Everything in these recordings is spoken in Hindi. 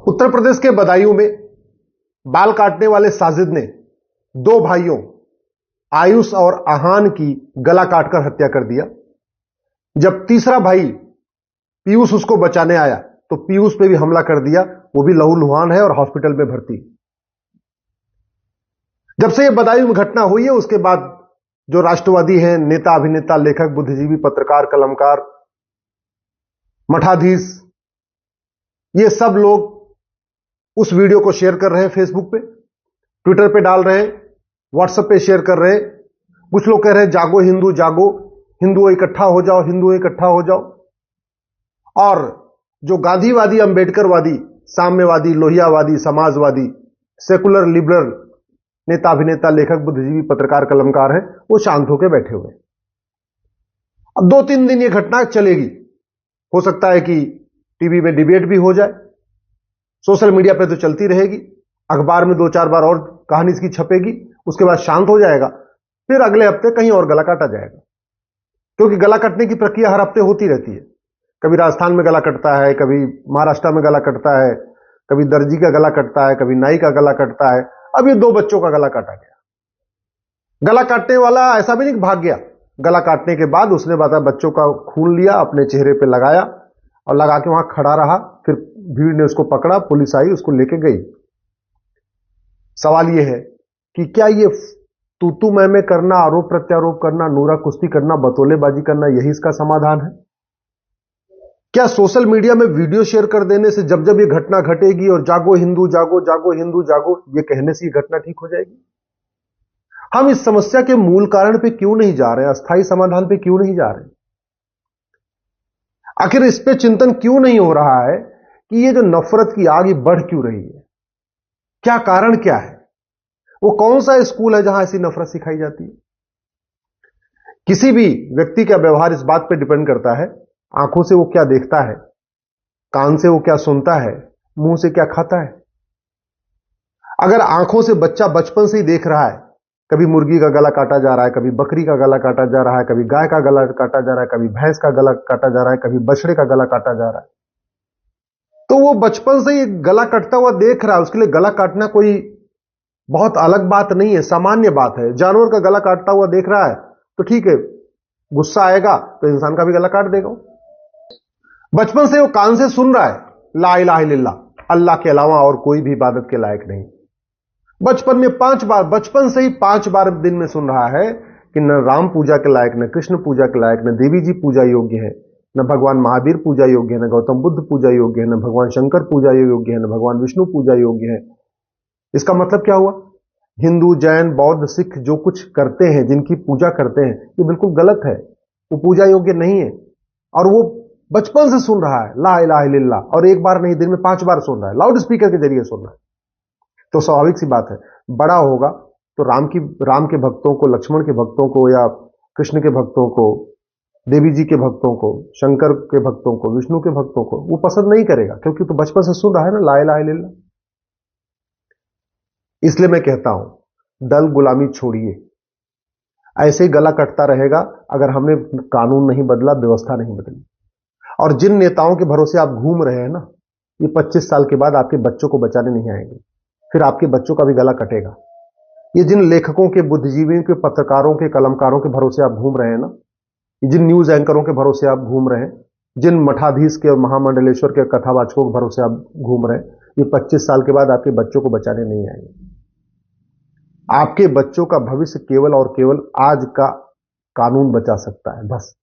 उत्तर प्रदेश के बदायूं में बाल काटने वाले साजिद ने दो भाइयों आयुष और आहान की गला काटकर हत्या कर दिया। जब तीसरा भाई पीयूष उसको बचाने आया तो पीयूष पे भी हमला कर दिया, वो भी लहूलुहान है और हॉस्पिटल में भर्ती। जब से यह बदायूं में घटना हुई है उसके बाद जो राष्ट्रवादी हैं, नेता, अभिनेता, लेखक, बुद्धिजीवी, पत्रकार, कलमकार, मठाधीश, ये सब लोग उस वीडियो को शेयर कर रहे हैं, फेसबुक पे, ट्विटर पे डाल रहे हैं, व्हाट्सएप पे शेयर कर रहे हैं। कुछ लोग कह रहे हैं जागो हिंदू, जागो हिंदू, इकट्ठा हो जाओ, हिंदू इकट्ठा हो जाओ। और जो गांधीवादी, अंबेडकरवादी, साम्यवादी, लोहियावादी, समाजवादी, सेकुलर, लिबरल नेता, अभिनेता, लेखक, बुद्धिजीवी, पत्रकार, कलमकार हैं, वो शांत होकर बैठे हुए। अब 2-3 दिन ये घटना चलेगी। हो सकता है कि टीवी में डिबेट भी हो जाए, सोशल मीडिया पे तो चलती रहेगी, अखबार में 2-4 बार और कहानी इसकी छपेगी, उसके बाद शांत हो जाएगा, फिर अगले हफ्ते कहीं और गला काटा जाएगा। क्योंकि गला कटने की प्रक्रिया हर हफ्ते होती रहती है। कभी राजस्थान में गला कटता है, कभी महाराष्ट्र में गला कटता है, कभी दर्जी का गला कटता है, कभी नाई का गला कटता है। अब ये 2 बच्चों का गला काटा गया। गला काटने वाला ऐसा भी नहीं भाग गया, गला काटने के बाद उसने बच्चों का खून लिया, अपने चेहरे पे लगाया और लगा के वहां खड़ा रहा। फिर भीड़ ने उसको पकड़ा, पुलिस आई, उसको लेके गई। सवाल यह है कि क्या ये तू मैं करना, आरोप प्रत्यारोप करना, नूरा कुश्ती करना, बतौलेबाजी करना, यही इसका समाधान है? क्या सोशल मीडिया में वीडियो शेयर कर देने से जब जब ये घटना घटेगी और जागो हिंदू, जागो, जागो हिंदू, जागो, ये कहने से ये घटना ठीक हो जाएगी? हम इस समस्या के मूल कारण पे क्यों नहीं जा रहे, अस्थायी समाधान पे क्यों नहीं जा रहे? आखिर इस पे चिंतन क्यों नहीं हो रहा है कि ये जो नफरत की आग ये बढ़ क्यों रही है? क्या कारण क्या है? वो कौन सा स्कूल है जहां ऐसी नफरत सिखाई जाती है? किसी भी व्यक्ति का व्यवहार इस बात पर डिपेंड करता है, आंखों से वो क्या देखता है, कान से वो क्या सुनता है, मुंह से क्या खाता है। अगर आंखों से बच्चा बचपन से ही देख रहा है, कभी मुर्गी का गला काटा जा रहा है, कभी बकरी का गला काटा जा रहा है, कभी गाय का गला काटा जा रहा है, कभी भैंस का गला काटा जा रहा है, कभी बछड़े का गला काटा जा रहा है, तो वो बचपन से ही गला कटता हुआ देख रहा है। उसके लिए गला काटना कोई बहुत अलग बात नहीं है, सामान्य बात है। जानवर का गला काटता हुआ देख रहा है तो ठीक है, गुस्सा आएगा तो इंसान का भी गला काट देगा। बचपन से वो कान से सुन रहा है, ला इलाहा इल्लल्लाह, अल्लाह के अलावा और कोई भी इबादत के लायक नहीं। बचपन में 5 बार, बचपन से ही 5 बार दिन में सुन रहा है कि न राम पूजा के लायक, न कृष्ण पूजा के लायक, न देवी जी पूजा योग्य है, न भगवान महावीर पूजा योग्य है, न गौतम बुद्ध पूजा योग्य है, न भगवान शंकर पूजा योग्य है, न भगवान विष्णु पूजा योग्य है। इसका मतलब क्या हुआ? हिंदू, जैन, बौद्ध, सिख जो कुछ करते हैं, जिनकी पूजा करते हैं, ये बिल्कुल गलत है, वो पूजा योग्य नहीं है। और वो बचपन से सुन रहा है ला इलाहा इल्लल्लाह, और एक बार नहीं, दिन में 5 बार सुन रहा है, लाउड स्पीकर के जरिए सुन रहा है। तो स्वाभाविक सी बात है, बड़ा होगा तो राम के भक्तों को, लक्ष्मण के भक्तों को, या कृष्ण के भक्तों को, देवी जी के भक्तों को, शंकर के भक्तों को, विष्णु के भक्तों को वो पसंद नहीं करेगा, क्योंकि तो बचपन से सुन रहा है ना ला इलाहा इल्लल्लाह। इसलिए मैं कहता हूं, दल गुलामी छोड़िए। ऐसे ही गला कटता रहेगा अगर हमने कानून नहीं बदला, व्यवस्था नहीं बदली। और जिन नेताओं के भरोसे आप घूम रहे हैं ना, ये 25 साल के बाद आपके बच्चों को बचाने नहीं आएंगे, फिर आपके बच्चों का भी गला कटेगा। ये जिन लेखकों के, बुद्धिजीवियों के, पत्रकारों के, कलमकारों के भरोसे आप घूम रहे हैं ना, जिन न्यूज एंकरों के भरोसे आप घूम रहे हैं, जिन मठाधीश के और महामंडलेश्वर के कथावाचकों के भरोसे आप घूम रहे हैं, ये 25 साल के बाद आपके बच्चों को बचाने नहीं आएंगे। आपके बच्चों का भविष्य केवल और केवल आज का कानून बचा सकता है, बस।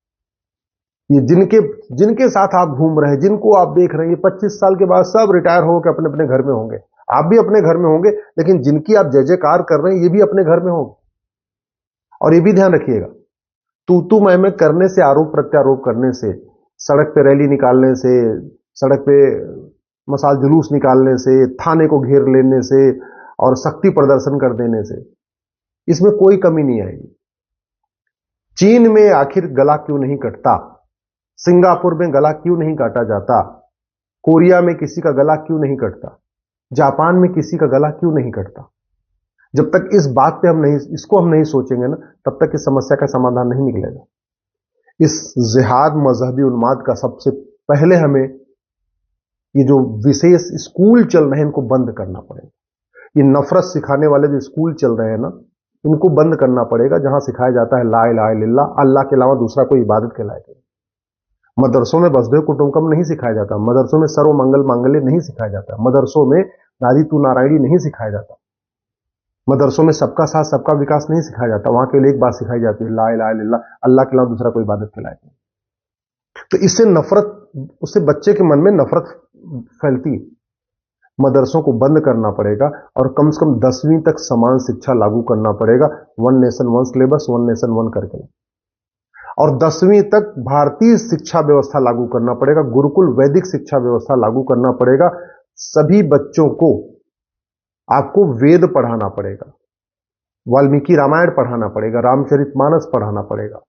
ये जिनके साथ आप घूम रहे हैं, जिनको आप देख रहे हैं, ये 25 साल के बाद सब रिटायर होकर अपने अपने घर में होंगे। आप भी अपने घर में होंगे, लेकिन जिनकी आप जय जयकार कर रहे हैं, ये भी अपने घर में होंगे। और ये भी ध्यान रखिएगा, तू मैं करने से, आरोप प्रत्यारोप करने से, सड़क पे रैली निकालने से, सड़क पे मसाल जुलूस निकालने से, थाने को घेर लेने से और शक्ति प्रदर्शन कर देने से, इसमें कोई कमी नहीं आएगी। चीन में आखिर गला क्यों नहीं कटता? सिंगापुर में गला क्यों नहीं काटा जाता? कोरिया में किसी का गला क्यों नहीं कटता? जापान में किसी का गला क्यों नहीं कटता? जब तक इस बात पे इसको हम नहीं सोचेंगे ना, तब तक इस समस्या का समाधान नहीं निकलेगा। इस जिहाद, मजहबी उन्माद का सबसे पहले हमें ये जो विशेष स्कूल चल रहे हैं इनको बंद करना पड़ेगा। ये नफरत सिखाने वाले जो स्कूल चल रहे हैं ना, इनको बंद करना पड़ेगा, जहां सिखाया जाता है ला इलाहा इल्लल्लाह, अल्लाह के अलावा दूसरा कोई इबादत के लायक नहीं। मदरसों में वसुधैव कुटुंबकम नहीं सिखाया जाता, मदरसों में सर्व मंगल मांगल्य नहीं सिखाया जाता, मदरसों में नारी तू नारायणी नहीं सिखाया जाता, मदरसों में सबका साथ सबका विकास नहीं सिखाया जाता। वहां केवल एक बात सिखाई जाती है, ला इलाहा इल्लल्लाह, अल्लाह के अलावा दूसरा कोई इबादत के लायक नहीं। तो इससे नफरत, उससे बच्चे के मन में नफरत फैलती है। मदरसों को बंद करना पड़ेगा और कम से कम 10वीं तक समान शिक्षा लागू करना पड़ेगा, one nation one syllabus, one nation one करके। और 10वीं तक भारतीय शिक्षा व्यवस्था लागू करना पड़ेगा, गुरुकुल वैदिक शिक्षा व्यवस्था लागू करना पड़ेगा। सभी बच्चों को आपको वेद पढ़ाना पड़ेगा, वाल्मीकि रामायण पढ़ाना पड़ेगा, रामचरितमानस पढ़ाना पड़ेगा,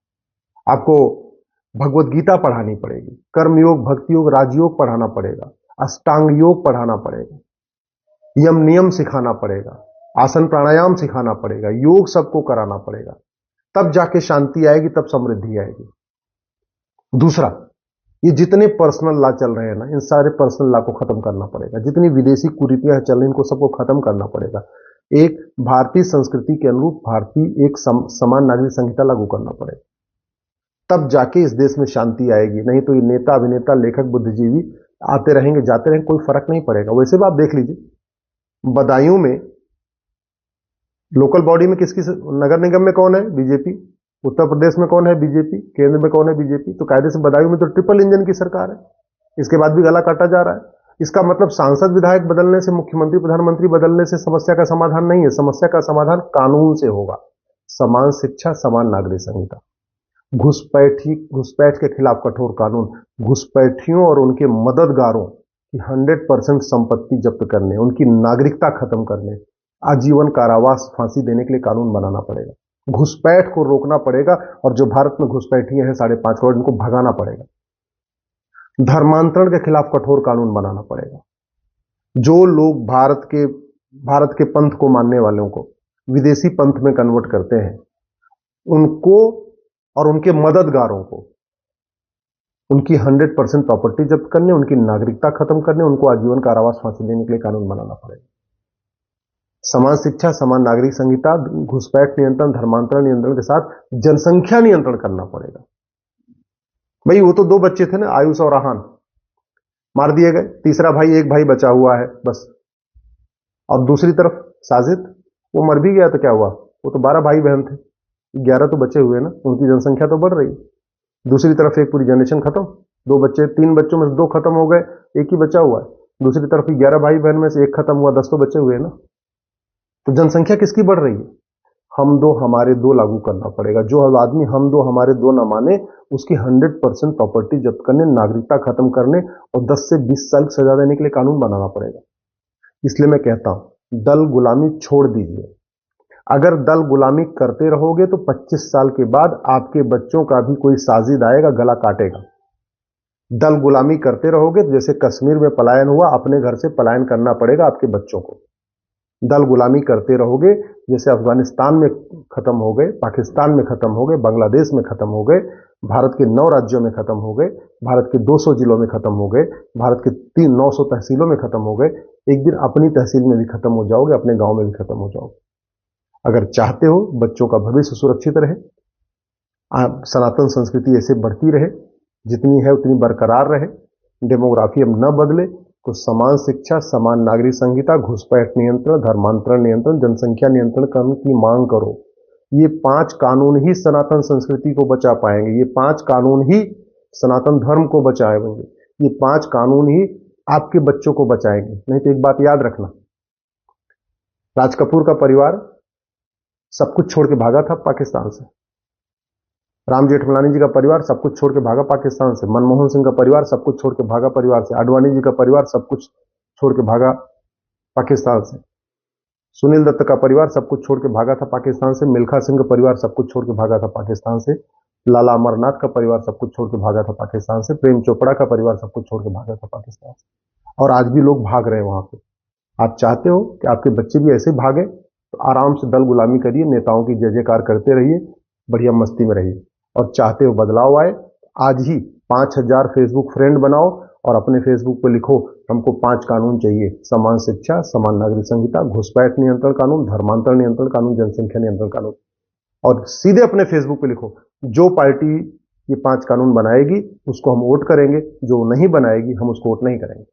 आपको भगवत गीता पढ़ानी पड़ेगी, कर्मयोग, भक्ति योग, राजयोग पढ़ाना पड़ेगा, अष्टांग योग पढ़ाना पड़ेगा, यम नियम सिखाना पड़ेगा, आसन प्राणायाम सिखाना पड़ेगा, योग सबको कराना पड़ेगा। तब जाके शांति आएगी, तब समृद्धि आएगी। दूसरा, ये जितने पर्सनल लॉ चल रहे हैं ना, इन सारे पर्सनल लॉ को खत्म करना पड़ेगा। जितनी विदेशी कुरीतियां चल रही इनको सबको खत्म करना पड़ेगा। एक भारतीय संस्कृति के अनुरूप भारतीय एक समान नागरिक संहिता लागू करना पड़ेगा, तब जाके इस देश में शांति आएगी। नहीं तो ये नेता, अभिनेता, लेखक, बुद्धिजीवी आते रहेंगे, जाते रहेंगे, कोई फर्क नहीं पड़ेगा। वैसे भी आप देख लीजिए, बदायूं में लोकल बॉडी में किसकी, नगर निगम में कौन है? बीजेपी। उत्तर प्रदेश में कौन है? बीजेपी। केंद्र में कौन है? बीजेपी। तो कायदे से बदायूं में तो ट्रिपल इंजन की सरकार है, इसके बाद भी गला काटा जा रहा है। इसका मतलब सांसद विधायक बदलने से, मुख्यमंत्री प्रधानमंत्री बदलने से समस्या का समाधान नहीं है। समस्या का समाधान कानून से होगा। समान शिक्षा, समान नागरिक संहिता, घुसपैठ के खिलाफ कठोर कानून, घुसपैठियों और उनके मददगारों की 100% संपत्ति जब्त करने, उनकी नागरिकता खत्म करने, आजीवन कारावास, फांसी देने के लिए कानून बनाना पड़ेगा। घुसपैठ को रोकना पड़ेगा और जो भारत में घुसपैठिए हैं 5.5 करोड़, इनको भगाना पड़ेगा। धर्मांतरण के खिलाफ कठोर कानून बनाना पड़ेगा। जो लोग भारत के पंथ को मानने वालों को विदेशी पंथ में कन्वर्ट करते हैं, उनको और उनके मददगारों को उनकी 100% प्रॉपर्टी जब्त करने, उनकी नागरिकता खत्म करने, उनको आजीवन कारावास, फांसी देने के लिए कानून बनाना पड़ेगा। समान शिक्षा, समान नागरिक संहिता, घुसपैठ नियंत्रण, धर्मांतरण नियंत्रण के साथ जनसंख्या नियंत्रण करना पड़ेगा। भाई वो तो 2 बच्चे थे ना, आयुष और आहान, मार दिए गए। तीसरा भाई, एक भाई बचा हुआ है बस। और दूसरी तरफ साजिद, वो मर भी गया तो क्या हुआ? वो तो 12 भाई बहन थे, 11 तो बचे हुए ना, उनकी जनसंख्या तो बढ़ रही। दूसरी तरफ एक पूरी जनरेशन खत्म, 2 बच्चे, 3 बच्चों में से 2 खत्म हो गए, एक ही बचा हुआ है। दूसरी तरफ 11 भाई बहन में से एक खत्म हुआ, 10 तो बचे हुए ना। तो जनसंख्या किसकी बढ़ रही है? हम दो हमारे दो लागू करना पड़ेगा। जो आदमी हम दो हमारे दो न माने, उसकी 100% प्रॉपर्टी जब्त करने, नागरिकता खत्म करने और 10 से 20 साल की सजा देने के लिए कानून बनाना पड़ेगा। इसलिए मैं कहता हूं, दल गुलामी छोड़ दीजिए। अगर दल गुलामी करते रहोगे तो 25 साल के बाद आपके बच्चों का भी कोई साजिद आएगा, गला काटेगा। दल गुलामी करते रहोगे तो जैसे कश्मीर में पलायन हुआ, अपने घर से पलायन करना पड़ेगा आपके बच्चों को। दल गुलामी करते रहोगे जैसे अफगानिस्तान में खत्म हो गए, पाकिस्तान में खत्म हो गए, बांग्लादेश में खत्म हो गए, भारत के 9 राज्यों में खत्म हो गए, भारत के 200 जिलों में खत्म हो गए, भारत के 900 तहसीलों में खत्म हो गए। एक दिन अपनी तहसील में भी खत्म हो जाओगे, अपने गांव में भी खत्म हो जाओगे। अगर चाहते हो बच्चों का भविष्य सुरक्षित रहे, सनातन संस्कृति ऐसे बढ़ती रहे, जितनी है उतनी बरकरार रहे, डेमोग्राफी अब न बदले, तो समान शिक्षा, समान नागरिक संहिता, घुसपैठ नियंत्रण, धर्मांतरण नियंत्रण, जनसंख्या नियंत्रण करने की मांग करो। ये 5 कानून ही सनातन संस्कृति को बचा पाएंगे। ये 5 कानून ही सनातन धर्म को बचाएंगे। ये 5 कानून ही आपके बच्चों को बचाएंगे। नहीं तो एक बात याद रखना, राज कपूर का परिवार सब कुछ छोड़ के भागा था पाकिस्तान से, राम जेठमलानी जी का परिवार सब कुछ छोड़ के भागा पाकिस्तान से, मनमोहन सिंह का परिवार सब कुछ छोड़ के भागा परिवार से, आडवाणी जी का परिवार सब कुछ छोड़ के भागा पाकिस्तान से, सुनील दत्त का परिवार सब कुछ छोड़ के भागा था पाकिस्तान से, मिल्खा सिंह का परिवार सब कुछ छोड़ के भागा था पाकिस्तान से, लाला अमरनाथ का परिवार सब कुछ छोड़ के भागा था पाकिस्तान से, प्रेम चोपड़ा का परिवार सब कुछ छोड़ के भागा था पाकिस्तान से। और आज भी लोग भाग रहे हैं वहां पे। आप चाहते हो कि आपके बच्चे भी ऐसे भागे, तो आराम से दल गुलामी करिए, नेताओं की जय जयकार करते रहिए, बढ़िया मस्ती में रहिए। और चाहते हो बदलाव आए, आज ही 5000 फेसबुक फ्रेंड बनाओ और अपने फेसबुक पे लिखो हमको 5 कानून चाहिए, समान शिक्षा, समान नागरिक संहिता, घुसपैठ नियंत्रण कानून, धर्मांतरण नियंत्रण कानून, जनसंख्या नियंत्रण कानून, और सीधे अपने फेसबुक पे लिखो जो पार्टी ये 5 कानून बनाएगी उसको हम वोट करेंगे, जो नहीं बनाएगी हम उसको वोट नहीं करेंगे।